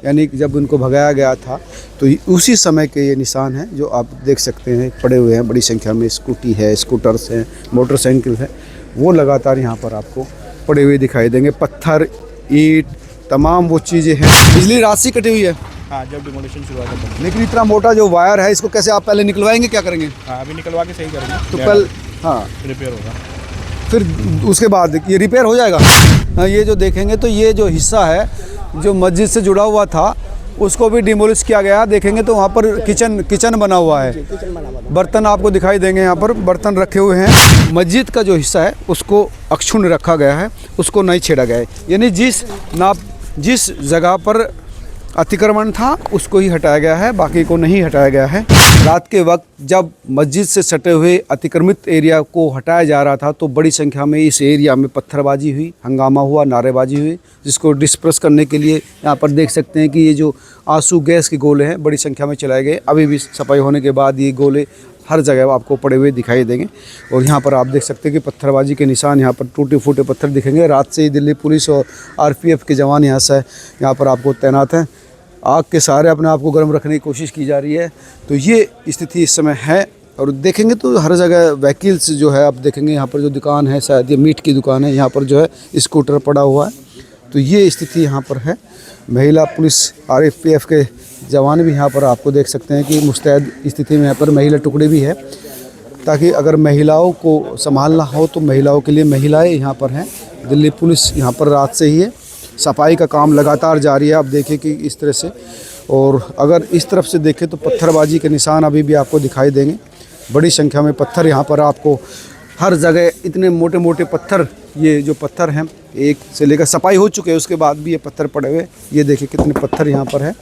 यानी कि जब उनको भगाया गया था तो उसी समय के ये निशान हैं जो आप देख सकते हैं पड़े हुए हैं। बड़ी संख्या में स्कूटी है, स्कूटर्स हैं, मोटरसाइकिल है, वो लगातार यहाँ पर आपको पड़े हुए दिखाई देंगे। पत्थर, ईंट, तमाम वो चीज़ें हैं। बिजली रात से कटी हुई है। हाँ, जब डिमोलिशन शुरू हुआ था। लेकिन इतना मोटा जो वायर है इसको कैसे आप पहले निकलवाएंगे, क्या करेंगे? हाँ, अभी निकलवा के सही करेंगे तो कल हाँ रिपेयर होगा, फिर उसके बाद ये रिपेयर हो जाएगा। हाँ, ये जो देखेंगे तो ये जो हिस्सा है जो मस्जिद से जुड़ा हुआ था उसको भी डिमोलिश किया गया। देखेंगे तो वहाँ पर किचन बना हुआ है, बर्तन आपको दिखाई देंगे, यहाँ पर बर्तन रखे हुए हैं। मस्जिद का जो हिस्सा है उसको अक्षुण्ण रखा गया है, उसको नहीं छेड़ा गया है। यानी जिस जगह पर अतिक्रमण था उसको ही हटाया गया है, बाकी को नहीं हटाया गया है। रात के वक्त जब मस्जिद से सटे हुए अतिक्रमित एरिया को हटाया जा रहा था तो बड़ी संख्या में इस एरिया में पत्थरबाजी हुई, हंगामा हुआ, नारेबाजी हुई, जिसको डिस्पर्स करने के लिए यहाँ पर देख सकते हैं कि ये जो आंसू गैस के गोले हैं बड़ी संख्या में चलाए गए। अभी भी सफाई होने के बाद ये गोले हर जगह आपको पड़े हुए दिखाई देंगे। और यहाँ पर आप देख सकते हैं कि पत्थरबाजी के निशान, यहाँ पर टूटे फूटे पत्थर दिखेंगे। रात से ही दिल्ली पुलिस और RPF के जवान यहाँ पर आपको तैनात हैं। आग के सहारे अपने आप को गर्म रखने की कोशिश की जा रही है। तो ये स्थिति इस समय है। और देखेंगे तो हर जगह व्हीकल्स जो है आप देखेंगे, यहाँ पर जो दुकान है शायद ये मीट की दुकान है, यहाँ पर जो है स्कूटर पड़ा हुआ है। तो ये स्थिति यहाँ पर है। महिला पुलिस RPF के जवान भी यहाँ पर आपको देख सकते हैं कि मुस्तैद स्थिति में यहाँ पर महिला टुकड़े भी है, ताकि अगर महिलाओं को संभालना हो तो महिलाओं के लिए महिलाएं यहाँ पर हैं। दिल्ली पुलिस यहाँ पर रात से ही है, सफाई का काम लगातार जारी है। आप देखिए कि इस तरह से, और अगर इस तरफ से देखें तो पत्थरबाजी के निशान अभी भी आपको दिखाई देंगे। बड़ी संख्या में पत्थर यहाँ पर आपको हर जगह, इतने मोटे मोटे पत्थर, ये जो पत्थर हैं एक से लेकर सफाई हो चुके हैं उसके बाद भी ये पत्थर पड़े हुए, ये देखिए कितने पत्थर यहाँ पर है।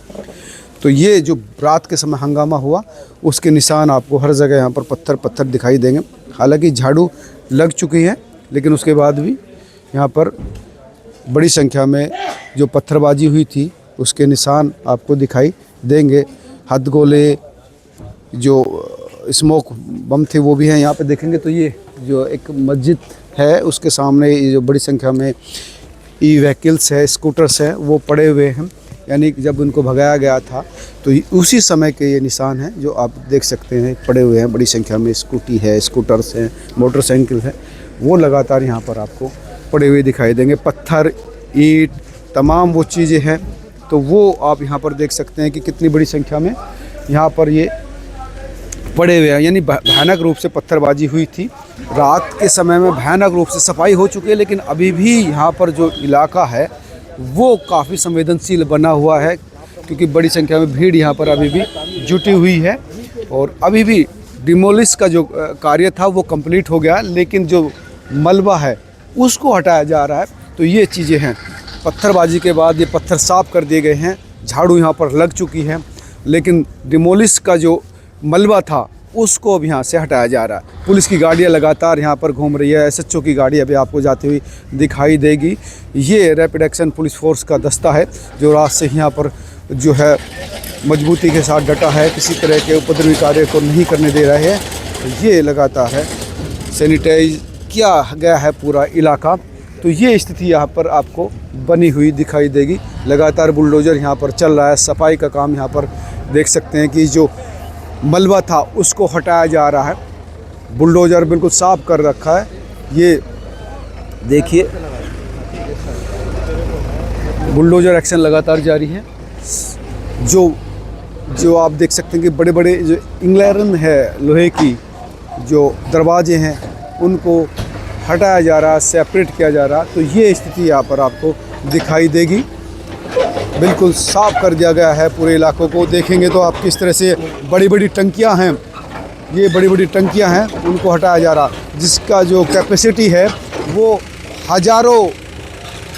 तो ये जो रात के समय हंगामा हुआ उसके निशान आपको हर जगह यहाँ पर पत्थर दिखाई देंगे। हालांकि झाड़ू लग चुकी है लेकिन उसके बाद भी यहाँ पर बड़ी संख्या में जो पत्थरबाजी हुई थी उसके निशान आपको दिखाई देंगे। हथगोले, जो स्मोक बम थे वो भी हैं यहाँ पे देखेंगे। तो ये जो एक मस्जिद है उसके सामने ये जो बड़ी संख्या में व्हीकल्स है, स्कूटर्स हैं, वो पड़े हुए हैं। यानी कि जब उनको भगाया गया था तो उसी समय के ये निशान हैं जो आप देख सकते हैं पड़े हुए हैं। बड़ी संख्या में स्कूटी है, स्कूटर्स हैं, मोटरसाइकिल है, वो लगातार यहाँ पर आपको पड़े हुए दिखाई देंगे। पत्थर, ईंट, तमाम वो चीज़ें हैं। तो वो आप यहाँ पर देख सकते हैं कि कितनी बड़ी संख्या में यहाँ पर ये पड़े हुए हैं। यानी भयानक रूप से पत्थरबाजी हुई थी। रात के समय में भयानक रूप से सफाई हो चुकी है, लेकिन अभी भी यहाँ पर जो इलाका है वो काफ़ी संवेदनशील बना हुआ है, क्योंकि बड़ी संख्या में भीड़ यहाँ पर अभी भी जुटी हुई है। और अभी भी डिमोलिश का जो कार्य था वो कंप्लीट हो गया, लेकिन जो मलबा है उसको हटाया जा रहा है। तो ये चीज़ें हैं। पत्थरबाजी के बाद ये पत्थर साफ़ कर दिए गए हैं, झाड़ू यहाँ पर लग चुकी है, लेकिन डिमोलिश का जो मलबा था उसको अब यहाँ से हटाया जा रहा है। पुलिस की गाड़ियाँ लगातार यहाँ पर घूम रही है। SHO की गाड़ी अभी आपको जाती हुई दिखाई देगी। ये रैपिड एक्शन पुलिस फोर्स का दस्ता है जो रात से यहाँ पर जो है मजबूती के साथ डटा है, किसी तरह के उपद्रवी कार्य को नहीं करने दे रहे हैं। ये लगातार है, सैनिटाइज किया गया है पूरा इलाका। तो ये स्थिति यहाँ पर आपको बनी हुई दिखाई देगी। लगातार बुलडोज़र यहाँ पर चल रहा है, सफाई का काम यहाँ पर देख सकते हैं कि जो मलबा था उसको हटाया जा रहा है। बुलडोज़र बिल्कुल साफ कर रखा है। ये देखिए बुलडोज़र एक्शन लगातार जारी है। जो आप देख सकते हैं कि बड़े बड़े जो इंग्लैंड है लोहे की जो दरवाजे हैं उनको हटाया जा रहा है, सेपरेट किया जा रहा है। तो ये स्थिति यहाँ पर आपको दिखाई देगी। बिल्कुल साफ़ कर दिया गया है पूरे इलाकों को। देखेंगे तो आप किस तरह से बड़ी बड़ी टंकियाँ हैं, ये बड़ी बड़ी टंकियाँ हैं, उनको हटाया जा रहा, जिसका जो कैपेसिटी है वो हज़ारों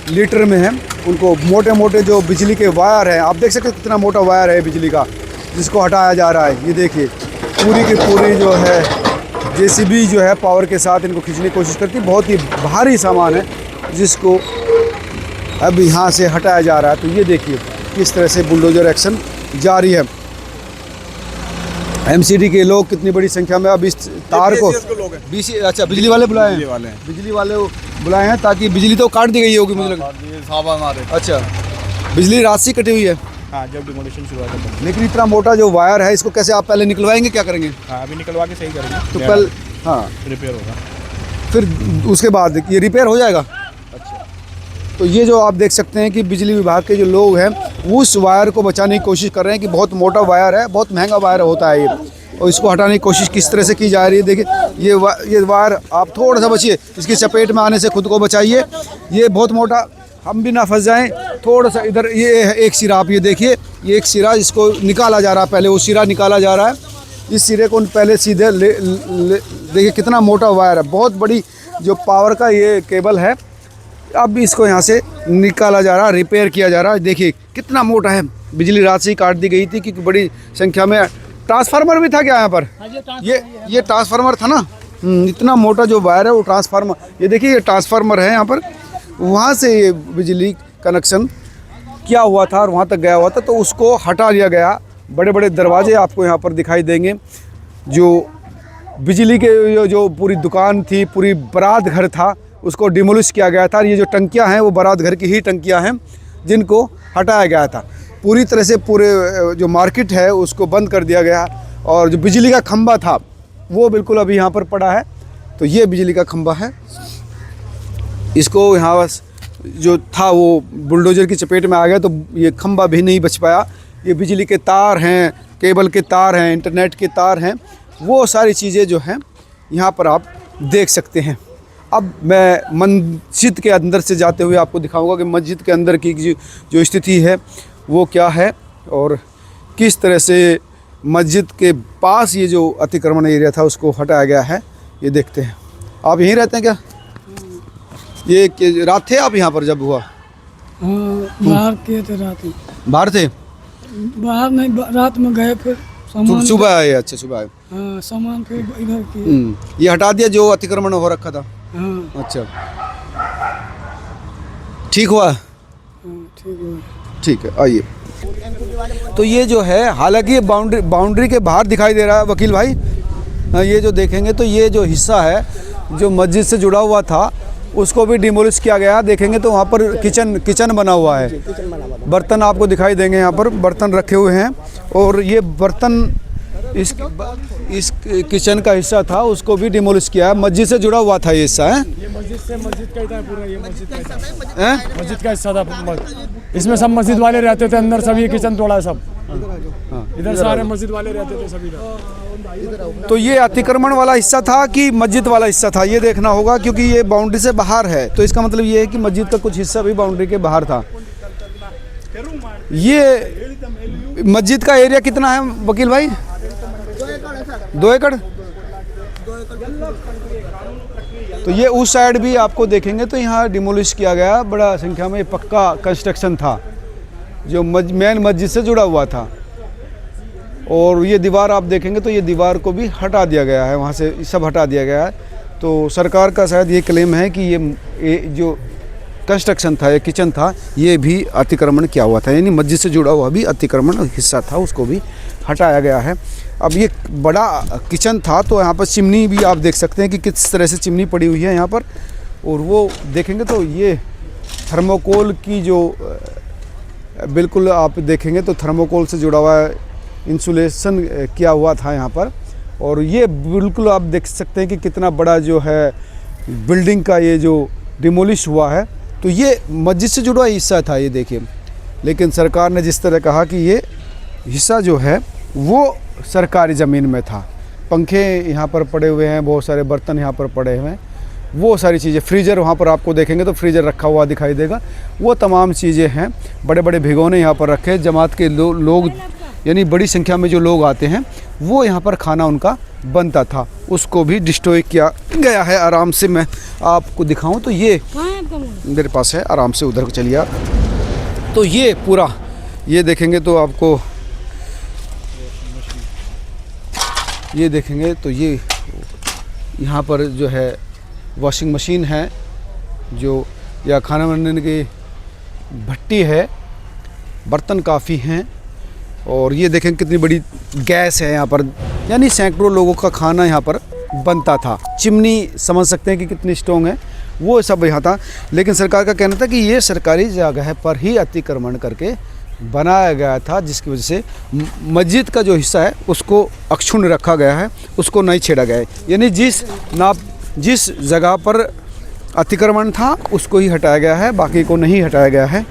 लीटर में है। उनको मोटे मोटे जो बिजली के वायर हैं, आप देख सकते हैं कितना मोटा वायर है बिजली का, जिसको हटाया जा रहा है। ये देखिए पूरी की पूरी जो है JCB जो है पावर के साथ इनको खींचने की कोशिश करती है। बहुत ही भारी सामान है जिसको अब यहाँ से हटाया जा रहा है। तो ये देखिए किस तरह से बुलडोज़र एक्शन जारी है। MCD के लोग कितनी बड़ी संख्या में अब इस तार को अच्छा बिजली वाले बुलाए हैं, बिजली वाले बुलाए हैं ताकि बिजली तो काट दी गई होगी मुझे लगा। अच्छा बिजली रात से कटी हुई है। हाँ जब डिमोलिशन शुरू होगा तब। लेकिन इतना मोटा जो वायर है इसको कैसे आप पहले निकलवाएंगे, क्या करेंगे? हाँ अभी निकलवा के सही करेंगे तो कल हाँ रिपेयर होगा। फिर उसके बाद ये रिपेयर हो जाएगा। अच्छा तो ये जो आप देख सकते हैं कि बिजली विभाग के जो लोग हैं वो उस वायर को बचाने की कोशिश कर रहे हैं कि बहुत मोटा वायर है, बहुत महंगा वायर होता है ये, और इसको हटाने की कोशिश किस तरह से की जा रही है। देखिए ये वायर आप थोड़ा सा बचिए, इसकी चपेट में आने से खुद को बचाइए। ये बहुत मोटा, हम भी ना फंस जाएं। थोड़ा सा इधर ये एक सिरा, आप ये देखिए, ये एक सिरा इसको निकाला जा रहा है, पहले वो सिरा निकाला जा रहा है। इस सिरे को पहले सीधे देखिए कितना मोटा वायर है, बहुत बड़ी जो पावर का ये केबल है। अब इसको यहाँ से निकाला जा रहा है, रिपेयर किया जा रहा है। देखिए कितना मोटा है। बिजली रात से ही काट दी गई थी क्योंकि बड़ी संख्या में ट्रांसफार्मर भी था क्या यहाँ पर? ये ट्रांसफार्मर था ना। इतना मोटा जो वायर है वो ट्रांसफार्मर, ये देखिए ये ट्रांसफार्मर है यहाँ पर। वहाँ से ये बिजली कनेक्शन किया हुआ था और वहाँ तक गया हुआ था, तो उसको हटा लिया गया। बड़े बड़े दरवाजे आपको यहाँ पर दिखाई देंगे। जो बिजली के जो पूरी दुकान थी, पूरी बारात घर था, उसको डिमोलिश किया गया था। ये जो टंकियाँ हैं वो बारात घर की ही टंकियाँ हैं जिनको हटाया गया था। पूरी तरह से पूरे जो मार्केट है उसको बंद कर दिया गया, और जो बिजली का खंभा था वो बिल्कुल अभी यहाँ पर पड़ा है। तो ये बिजली का खंभा है, इसको यहाँ बस जो था वो बुलडोजर की चपेट में आ गया, तो ये खंभा भी नहीं बच पाया। ये बिजली के तार हैं, केबल के तार हैं, इंटरनेट के तार हैं, वो सारी चीज़ें जो हैं यहाँ पर आप देख सकते हैं। अब मैं मस्जिद के अंदर से जाते हुए आपको दिखाऊंगा कि मस्जिद के अंदर की जो स्थिति है वो क्या है, और किस तरह से मस्जिद के पास ये जो अतिक्रमण एरिया था उसको हटाया गया है। ये देखते हैं। आप यहीं रहते हैं क्या? ये रात थे आप यहाँ पर जब हुआ? हाँ बाहर किए थे रात में। बाहर थे? बाहर नहीं, रात में गए, फिर सामान सुबह आए? अच्छा सुबह आए। हाँ सामान फिर इधर किए। ये हटा दिया जो अतिक्रमण हो रखा था? हाँ अच्छा ठीक हुआ? ठीक है। ठीक है, आइए। तो ये जो है, हालांकि ये बाउंड्री के बाहर दिखाई दे रहा है वकील भाई। ये जो देखेंगे तो ये जो हिस्सा है जो मस्जिद से जुड़ा हुआ था उसको भी डिमोलिश किया गया। देखेंगे तो वहाँ पर किचन बना हुआ है, बर्तन आपको दिखाई देंगे। यहाँ पर बर्तन रखे हुए हैं, और ये बर्तन इस किचन का हिस्सा था उसको भी डिमोलिश किया है। मस्जिद से जुड़ा हुआ था ये हिस्सा है। ये मस्जिद का ही था पूरा, ये मस्जिद का हिस्सा हैं? मस्जिद का हिस्सा था। इसमें सब मस्जिद वाले रहते थे अंदर, सब ये किचन तोड़ा है सब। इधर सारे मस्जिद वाले रहते थे सभी। तो ये अतिक्रमण वाला हिस्सा था कि मस्जिद वाला हिस्सा था, ये देखना होगा, क्योंकि ये बाउंड्री से बाहर है। तो इसका मतलब ये है कि मस्जिद का कुछ हिस्सा भी बाउंड्री के बाहर था। ये मस्जिद का एरिया कितना है वकील भाई? 2 एकड़। तो ये उस साइड भी आपको देखेंगे तो यहाँ डिमोलिश किया गया। बड़ा संख्या में पक्का कंस्ट्रक्शन था जो मेन मस्जिद से जुड़ा हुआ था। और ये दीवार आप देखेंगे तो ये दीवार को भी हटा दिया गया है, वहाँ से सब हटा दिया गया है। तो सरकार का शायद ये क्लेम है कि ये जो कंस्ट्रक्शन था, ये किचन था, ये भी अतिक्रमण किया हुआ था, यानी मस्जिद से जुड़ा हुआ भी अतिक्रमण हिस्सा था, उसको भी हटाया गया है। अब ये बड़ा किचन था, तो यहाँ पर चिमनी भी आप देख सकते हैं कि किस तरह से चिमनी पड़ी हुई है यहाँ पर। और वो देखेंगे तो ये थर्मोकोल की जो बिल्कुल आप देखेंगे तो थर्मोकोल से जुड़ा हुआ इंसुलेशन किया हुआ था यहाँ पर। और ये बिल्कुल आप देख सकते हैं कि कितना बड़ा जो है बिल्डिंग का ये जो डिमोलिश हुआ है। तो ये मस्जिद से जुड़ा हिस्सा था, ये देखिए। लेकिन सरकार ने जिस तरह कहा कि ये हिस्सा जो है वो सरकारी ज़मीन में था। पंखे यहाँ पर पड़े हुए हैं, बहुत सारे बर्तन यहाँ पर पड़े हुए हैं, वो सारी चीज़ें, फ्रीज़र वहाँ पर आपको देखेंगे तो फ्रीज़र रखा हुआ दिखाई देगा, वो तमाम चीज़ें हैं। बड़े बड़े भिगोने यहाँ पर रखे, जमात के लोग यानी बड़ी संख्या में जो लोग आते हैं वो यहाँ पर खाना उनका बनता था, उसको भी डिस्ट्रॉय किया गया है। आराम से मैं आपको दिखाऊं तो ये मेरे पास है, आराम से उधर को चलिए आप। तो ये पूरा ये देखेंगे तो आपको ये देखेंगे तो ये यहाँ पर जो है वॉशिंग मशीन है जो, या खाना बनाने की भट्टी है, बर्तन काफ़ी हैं। और ये देखें कितनी बड़ी गैस है यहाँ पर, यानी सैकड़ों लोगों का खाना यहाँ पर बनता था। चिमनी समझ सकते हैं कि कितनी स्ट्रॉन्ग है, वो सब यहाँ था। लेकिन सरकार का कहना था कि ये सरकारी जगह पर ही अतिक्रमण करके बनाया गया था, जिसकी वजह से मस्जिद का जो हिस्सा है उसको अक्षुण्ण रखा गया है, उसको नहीं छेड़ा गया है। यानी जिस जगह पर अतिक्रमण था उसको ही हटाया गया है, बाकी को नहीं हटाया गया है।